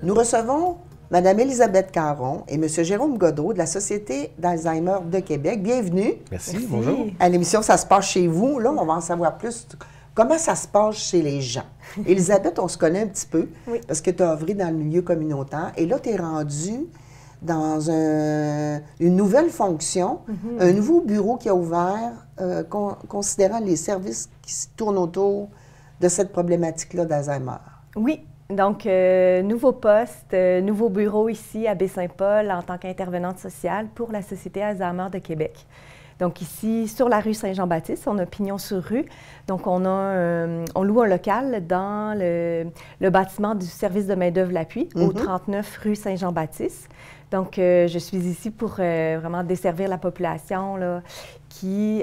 Nous recevons Mme Élisabeth Caron et M. Jérôme Godreau de la Société d'Alzheimer de Québec. Bienvenue. Merci, bonjour. À l'émission Ça se passe chez vous. Là, on va en savoir plus. Comment ça se passe chez les gens? Élisabeth, on se connaît un petit peu parce que tu as œuvré dans le milieu communautaire. Et là, tu es rendue dans une nouvelle fonction, un nouveau bureau qui a ouvert, considérant les services qui se tournent autour de cette problématique-là d'Alzheimer. Oui. Donc, nouveau poste, nouveau bureau ici à Baie-Saint-Paul en tant qu'intervenante sociale pour la Société Alzheimer de Québec. Donc ici, sur la rue Saint-Jean-Baptiste, on a pignon sur rue. Donc on loue un local dans le bâtiment du service de main-d'œuvre L'Appui, au 39 rue Saint-Jean-Baptiste. Donc je suis ici pour vraiment desservir la population là, qui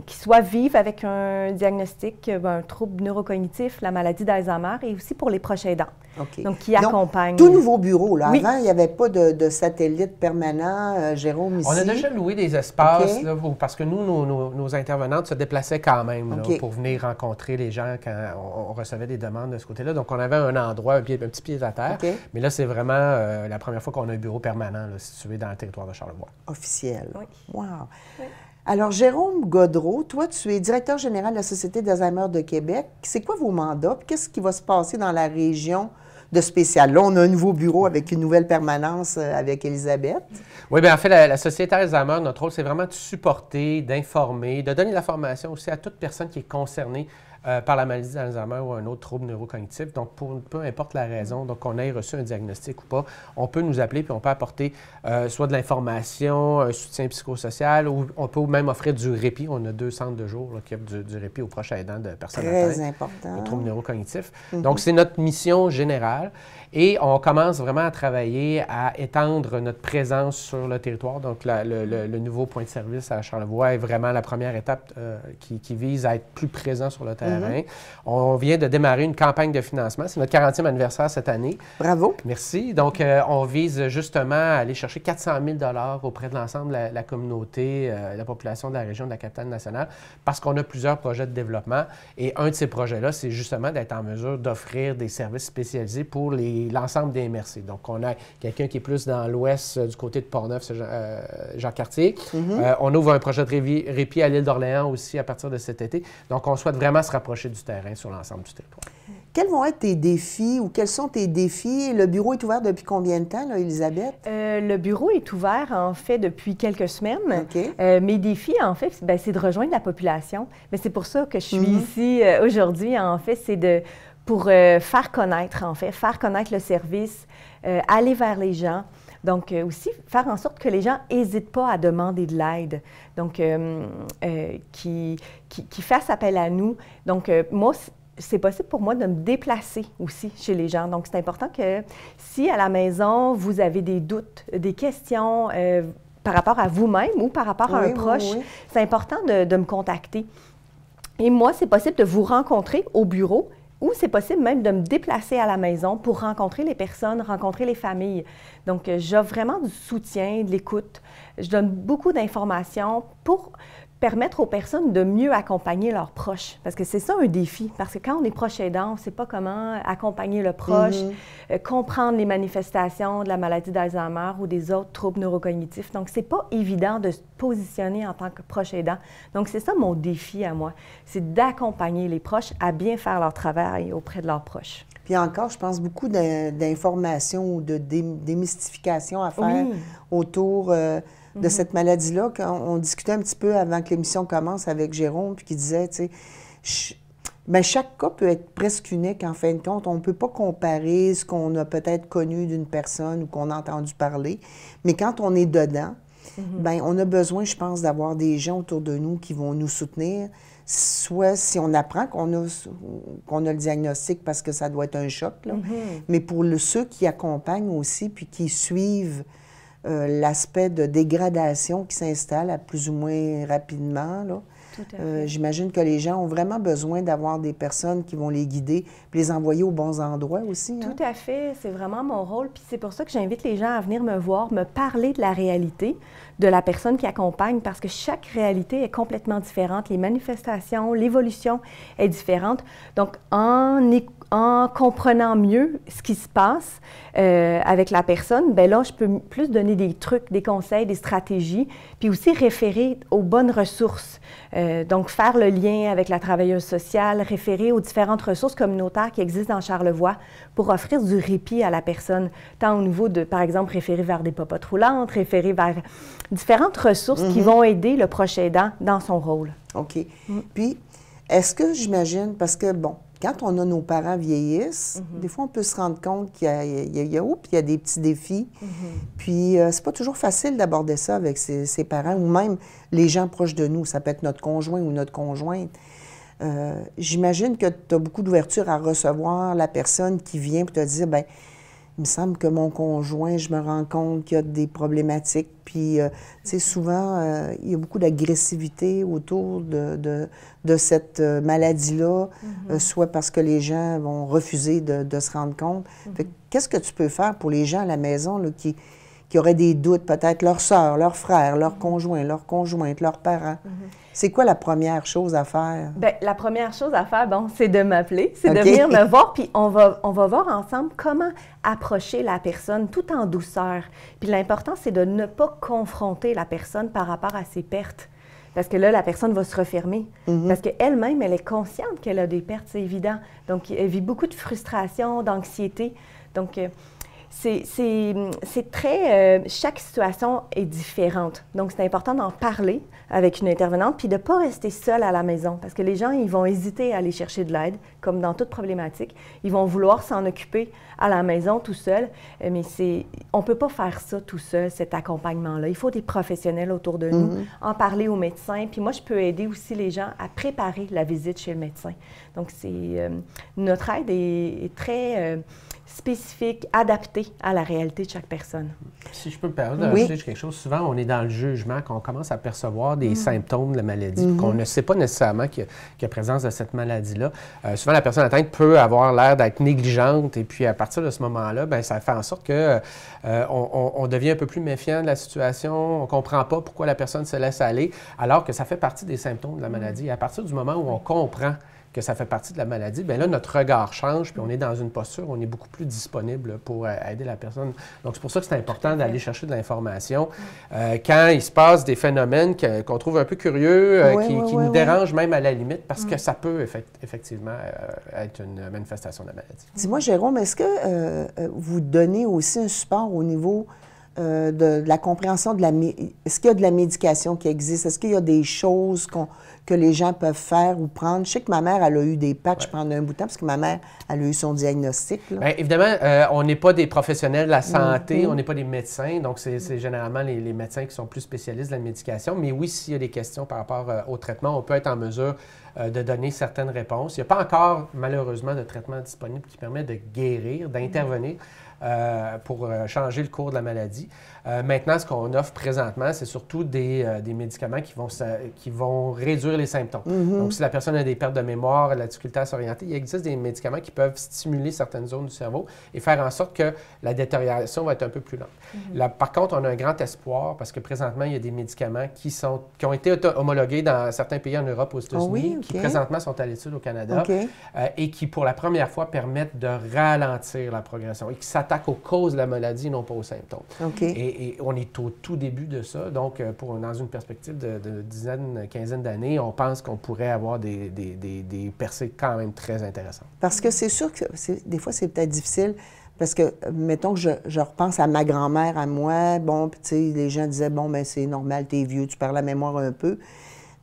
soit vive avec un diagnostic, un trouble neurocognitif, la maladie d'Alzheimer, et aussi pour les proches aidants. Okay. Donc, qui accompagnent. Tout nouveau bureau, là. Oui. Avant, il n'y avait pas de satellite permanent, Jérôme, ici. On a déjà loué des espaces, là, parce que nous, nos intervenantes se déplaçaient quand même là, pour venir rencontrer les gens quand on recevait des demandes de ce côté-là. Donc, on avait un endroit, un petit pied à terre. Mais là, c'est vraiment la première fois qu'on a un bureau permanent là, situé dans le territoire de Charlevoix. Officiel. Oui. Wow. Oui. Alors, Jérôme Godreau, toi, tu es directeur général de la Société d'Alzheimer de Québec. C'est quoi vos mandats? Qu'est-ce qui va se passer dans la région de spécial? Là, on a un nouveau bureau avec une nouvelle permanence avec Élisabeth. Oui, bien en fait, la Société Alzheimer, notre rôle, c'est vraiment de supporter, d'informer, de donner de la formation aussi à toute personne qui est concernée par la maladie d'Alzheimer ou un autre trouble neurocognitif. Donc, peu importe la raison, donc qu'on ait reçu un diagnostic ou pas, on peut nous appeler puis on peut apporter soit de l'information, un soutien psychosocial ou on peut même offrir du répit. On a 2 centres de jour là, qui offrent du répit aux proches aidants de personnes atteintes de troubles neurocognitifs. Donc, c'est notre mission générale et on commence vraiment à travailler à étendre notre présence sur le territoire. Donc, le nouveau point de service à Charlevoix est vraiment la première étape qui vise à être plus présent sur le terrain. On vient de démarrer une campagne de financement. C'est notre 40e anniversaire cette année. Bravo. Merci. Donc, on vise justement à aller chercher 400 000 $ auprès de l'ensemble de la communauté, la population de la région de la capitale-nationale, parce qu'on a plusieurs projets de développement. Et un de ces projets-là, c'est justement d'être en mesure d'offrir des services spécialisés pour l'ensemble des MRC. Donc, on a quelqu'un qui est plus dans l'ouest du côté de Portneuf, Jean-Cartier. On ouvre un projet de répit à l'île d'Orléans aussi à partir de cet été. Donc, on souhaite vraiment se rapprocher du terrain sur l'ensemble du territoire. Quels vont être tes défis ou quels sont tes défis? Le bureau est ouvert depuis combien de temps, là, Élisabeth? Le bureau est ouvert, en fait, depuis quelques semaines. Mes défis, en fait, c'est de rejoindre la population. Mais c'est pour ça que je suis ici aujourd'hui, en fait, c'est pour faire connaître, en fait, faire connaître le service, aller vers les gens. Donc, aussi, faire en sorte que les gens n'hésitent pas à demander de l'aide, donc qui fassent appel à nous. Donc, moi, c'est possible pour moi de me déplacer aussi chez les gens. Donc, c'est important que si à la maison, vous avez des doutes, des questions par rapport à vous-même ou par rapport à un proche, c'est important de me contacter. Et moi, c'est possible de vous rencontrer au bureau, ou c'est possible même de me déplacer à la maison pour rencontrer les personnes, rencontrer les familles. Donc, j'offre vraiment du soutien, de l'écoute. Je donne beaucoup d'informations pour permettre aux personnes de mieux accompagner leurs proches. Parce que c'est ça un défi. Parce que quand on est proche aidant, on ne sait pas comment accompagner le proche, comprendre les manifestations de la maladie d'Alzheimer ou des autres troubles neurocognitifs. Donc, ce n'est pas évident de se positionner en tant que proche aidant. Donc, c'est ça mon défi à moi. C'est d'accompagner les proches à bien faire leur travail auprès de leurs proches. Puis encore, je pense beaucoup d'informations ou de démystification à faire autour de cette maladie-là. Quand on discutait un petit peu avant que l'émission commence avec Jérôme, puis qui disait, tu sais, chaque cas peut être presque unique en fin de compte. On ne peut pas comparer ce qu'on a peut-être connu d'une personne ou qu'on a entendu parler. Mais quand on est dedans, bien, on a besoin, je pense, d'avoir des gens autour de nous qui vont nous soutenir. Soit si on apprend qu'on a le diagnostic parce que ça doit être un choc, là, mais pour ceux qui accompagnent aussi puis qui suivent l'aspect de dégradation qui s'installe à plus ou moins rapidement, là. J'imagine que les gens ont vraiment besoin d'avoir des personnes qui vont les guider puis les envoyer aux bons endroits aussi. Tout à fait. C'est vraiment mon rôle. Puis c'est pour ça que j'invite les gens à venir me voir, me parler de la réalité. de la personne qui accompagne parce que chaque réalité est complètement différente. Les manifestations, l'évolution est différente. Donc, en comprenant mieux ce qui se passe avec la personne, bien là, je peux plus donner des trucs, des conseils, des stratégies, puis aussi référer aux bonnes ressources. Donc, faire le lien avec la travailleuse sociale, référer aux différentes ressources communautaires qui existent dans Charlevoix pour offrir du répit à la personne, tant au niveau de, par exemple, référer vers des popotes roulantes, référer vers différentes ressources qui vont aider le proche aidant dans son rôle. OK. Puis, est-ce que j'imagine, parce que, bon, quand on a nos parents vieillissent, des fois, on peut se rendre compte qu'il y a des petits défis. Puis, c'est pas toujours facile d'aborder ça avec ses parents ou même les gens proches de nous. Ça peut être notre conjoint ou notre conjointe. J'imagine que tu as beaucoup d'ouverture à recevoir la personne qui vient pour te dire, bien, il me semble que mon conjoint, je me rends compte qu'il y a des problématiques. Puis, tu sais, souvent, il y a beaucoup d'agressivité autour de cette maladie-là, soit parce que les gens vont refuser de se rendre compte. Qu'est-ce que tu peux faire pour les gens à la maison là, qui auraient des doutes, peut-être leur sœur, leur frère, leur conjoint, leur conjointe, leurs parents? C'est quoi la première chose à faire? Bien, la première chose à faire, bon, c'est de m'appeler, c'est de venir me voir, puis on va voir ensemble comment approcher la personne tout en douceur. Puis l'important, c'est de ne pas confronter la personne par rapport à ses pertes. Parce que là, la personne va se refermer. Parce qu'elle-même, elle est consciente qu'elle a des pertes, c'est évident. Donc, elle vit beaucoup de frustration, d'anxiété. Donc, c'est très... chaque situation est différente. Donc, c'est important d'en parler avec une intervenante, puis de ne pas rester seule à la maison. Parce que les gens, ils vont hésiter à aller chercher de l'aide, comme dans toute problématique. Ils vont vouloir s'en occuper à la maison tout seul, mais on ne peut pas faire ça tout seul, cet accompagnement-là. Il faut des professionnels autour de nous, en parler aux médecins. Puis moi, je peux aider aussi les gens à préparer la visite chez le médecin. Donc, notre aide est très... spécifique, adapté à la réalité de chaque personne. Si je peux me permettre de rajouter quelque chose, souvent on est dans le jugement, qu'on commence à percevoir des symptômes de la maladie, qu'on ne sait pas nécessairement qu'il y a présence de cette maladie-là. Souvent, la personne atteinte peut avoir l'air d'être négligente et puis à partir de ce moment-là, bien, ça fait en sorte que on devient un peu plus méfiant de la situation, on ne comprend pas pourquoi la personne se laisse aller, alors que ça fait partie des symptômes de la maladie. Et à partir du moment où on comprend que ça fait partie de la maladie, bien là, notre regard change, puis on est dans une posture, on est beaucoup plus disponible pour aider la personne. Donc, c'est pour ça que c'est important d'aller chercher de l'information. Quand il se passe des phénomènes qu'on trouve un peu curieux, qui nous dérangent même à la limite, parce que ça peut effectivement être une manifestation de la maladie. Dis-moi, Jérôme, est-ce que vous donnez aussi un support au niveau de la compréhension de est-ce qu'il y a de la médication qui existe? Est-ce qu'il y a des choses que les gens peuvent faire ou prendre? Je sais que ma mère, elle a eu des patchs pendant un bout de temps parce que ma mère, elle a eu son diagnostic. Bien, évidemment, on n'est pas des professionnels de la santé, on n'est pas des médecins, donc c'est généralement les médecins qui sont plus spécialistes de la médication. Mais oui, s'il y a des questions par rapport au traitement, on peut être en mesure de donner certaines réponses. Il n'y a pas encore, malheureusement, de traitement disponible qui permet de guérir, d'intervenir pour changer le cours de la maladie. Maintenant, ce qu'on offre présentement, c'est surtout des médicaments qui vont réduire les symptômes. Donc, si la personne a des pertes de mémoire, de la difficulté à s'orienter, il existe des médicaments qui peuvent stimuler certaines zones du cerveau et faire en sorte que la détérioration va être un peu plus lente. Là, par contre, on a un grand espoir parce que présentement, il y a des médicaments qui ont été homologués dans certains pays en Europe, aux États-Unis, qui présentement sont à l'étude au Canada et qui, pour la première fois, permettent de ralentir la progression et qui s'attaquent aux causes de la maladie, non pas aux symptômes. Et on est au tout début de ça. Donc, dans une perspective de dizaine, quinzaine d'années, on pense qu'on pourrait avoir des percées quand même très intéressantes. Parce que c'est sûr que des fois, c'est peut-être difficile. Parce que, mettons que je repense à ma grand-mère, à moi, bon, puis tu sais, les gens disaient, bon, bien, c'est normal, t'es vieux, tu perds la mémoire un peu.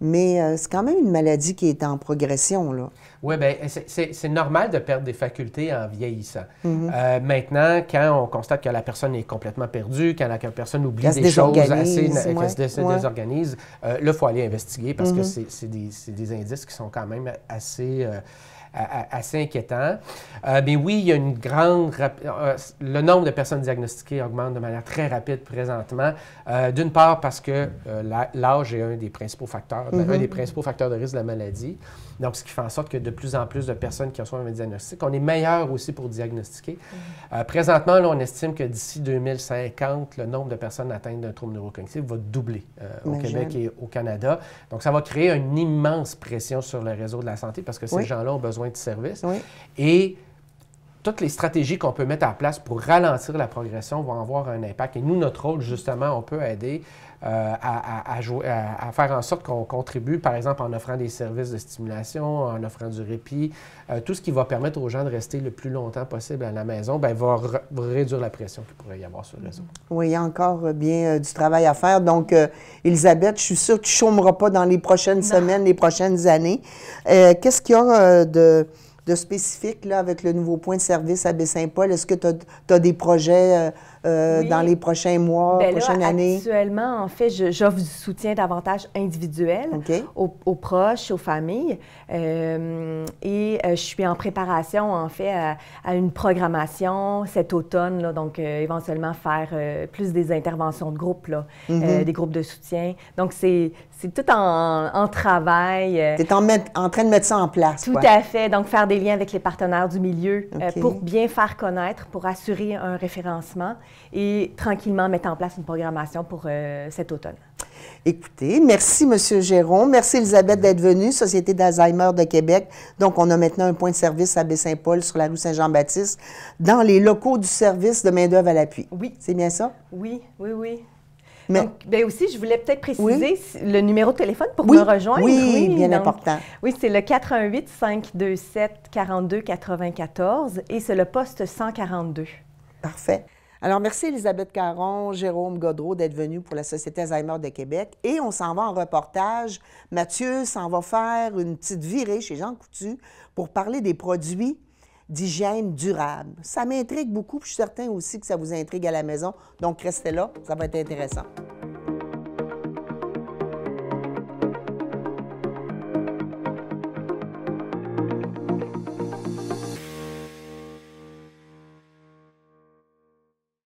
Mais c'est quand même une maladie qui est en progression, là. Oui, bien, c'est normal de perdre des facultés en vieillissant. Maintenant, quand on constate que la personne est complètement perdue, quand la personne oublie des choses assez... qu'elle se désorganise, là, il faut aller investiguer parce que c'est des indices qui sont quand même assez assez inquiétant. Mais oui, il y a une grande... le nombre de personnes diagnostiquées augmente de manière très rapide présentement. D'une part parce que l'âge est un des principaux facteurs, un des principaux facteurs de risque de la maladie. Donc, ce qui fait en sorte que de plus en plus de personnes qui reçoivent un diagnostic, on est meilleur aussi pour diagnostiquer. Présentement, là, on estime que d'ici 2050, le nombre de personnes atteintes d'un trouble neurocognitif va doubler au Québec et au Canada. Donc, ça va créer une immense pression sur le réseau de la santé parce que ces gens-là ont besoin de services. Et toutes les stratégies qu'on peut mettre en place pour ralentir la progression vont avoir un impact. Et nous, notre rôle, justement, on peut aider à faire en sorte qu'on contribue, par exemple, en offrant des services de stimulation, en offrant du répit, tout ce qui va permettre aux gens de rester le plus longtemps possible à la maison, bien, va réduire la pression qu'il pourrait y avoir sur le réseau. Oui, il y a encore bien du travail à faire. Donc, Elisabeth, je suis sûre que tu ne chômeras pas dans les prochaines semaines, les prochaines années. Qu'est-ce qu'il y a de spécifique là, avec le nouveau point de service à Baie-Saint-Paul? Est-ce que tu as des projets dans les prochains mois, prochaines années? Actuellement, en fait, j'offre du soutien davantage individuel aux proches, aux familles. Et je suis en préparation, en fait, à une programmation cet automne, là, donc éventuellement faire plus des interventions de groupe, là, des groupes de soutien. Donc, c'est tout en travail. Tu es en train de mettre ça en place. Tout à fait. Donc, faire des liens avec les partenaires du milieu pour bien faire connaître, pour assurer un référencement et tranquillement mettre en place une programmation pour cet automne. Écoutez, merci M. Géron. Merci Elisabeth d'être venue, Société d'Alzheimer de Québec. Donc, on a maintenant un point de service à Baie-Saint-Paul sur la rue Saint-Jean-Baptiste dans les locaux du service de main-d'œuvre à l'appui. Oui. C'est bien ça? Oui, oui, oui. Mais, donc, bien aussi, je voulais peut-être préciser le numéro de téléphone pour me rejoindre. Oui, bien important. Oui, c'est le 418-527-4294 et c'est le poste 142. Parfait. Alors, merci Elisabeth Caron, Jérôme Gaudreault d'être venus pour la Société Alzheimer de Québec. Et on s'en va en reportage. Mathieu s'en va faire une petite virée chez Jean Coutu pour parler des produits d'hygiène durable. Ça m'intrigue beaucoup, puis je suis certain aussi que ça vous intrigue à la maison. Donc, restez là, ça va être intéressant.